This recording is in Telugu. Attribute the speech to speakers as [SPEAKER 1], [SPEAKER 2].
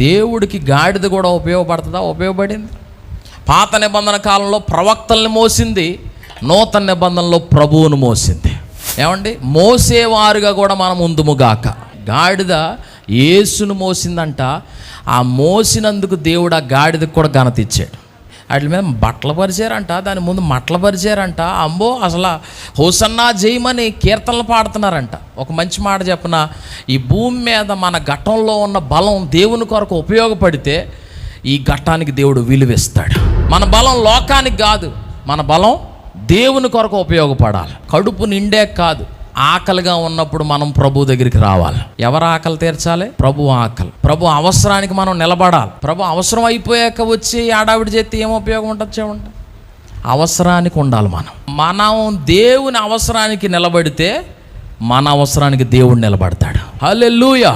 [SPEAKER 1] దేవుడికి గాడిద కూడా ఉపయోగపడుతుందా? ఉపయోగపడింది. పాత నిబంధన కాలంలో ప్రవక్తల్ని మోసింది, నూతన నిబంధనలో ప్రభువును మోసింది. ఏమండి, మోసేవారుగా కూడా మనం ఉందుముగాక. గాడిద యేసును మోసిందంట. ఆ మోసినందుకు దేవుడు ఆ గాడిదకు కూడా ఘనత ఇచ్చాడు. వాటి మీద బట్టలు పరిచారంట, దాని ముందు మట్టలు పరిచారంట. అమ్మో, అసలు హోసన్నా జయమని కీర్తనలు పాడుతున్నారంట. ఒక మంచి మాట చెప్పన, ఈ భూమి మీద మన ఘట్టంలో ఉన్న బలం దేవుని కొరకు ఉపయోగపడితే ఈ ఘట్టానికి దేవుడు విలువిస్తాడు. మన బలం లోకానికి కాదు, మన బలం దేవుని కొరకు ఉపయోగపడాలి. కడుపు నిండే కాదు, ఆకలిగా ఉన్నప్పుడు మనం ప్రభు దగ్గరికి రావాలి. ఎవరు ఆకలి తీర్చాలి? ప్రభు ఆకలి. ప్రభు అవసరానికి మనం నిలబడాలి. ప్రభు అవసరం అయిపోయాక వచ్చి ఆడావిడి చేస్తే ఏం ఉపయోగం ఉంటుంది? చూడండి, అవసరానికి ఉండాలి. మనం దేవుని అవసరానికి నిలబడితే మన అవసరానికి దేవుడు నిలబడతాడు. హల్లెలూయా.